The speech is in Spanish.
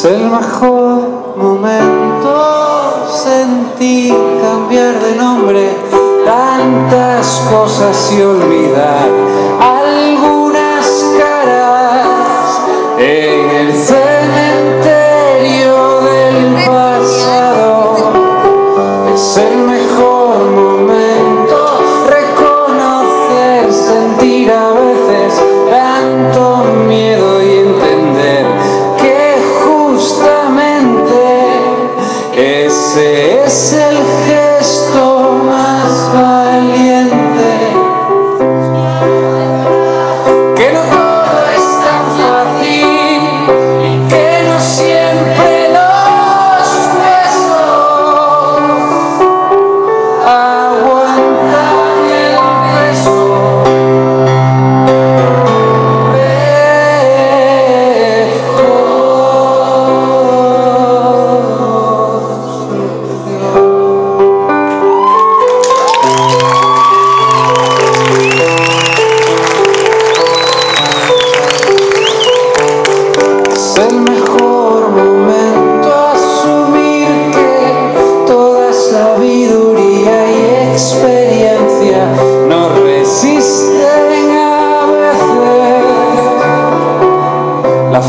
Es el mejor momento, sentí cambiar de nombre, tantas cosas y olvidar algunas caras en el cementerio del pasado. Es el mejor momento, reconocer, sentir a veces tanto miedo y entender ese es el gesto más valiente. Que no todo es tan fácil y que no siempre los besos aguantan el peso. Es el mejor momento, asumir que toda sabiduría y experiencia no resisten a veces la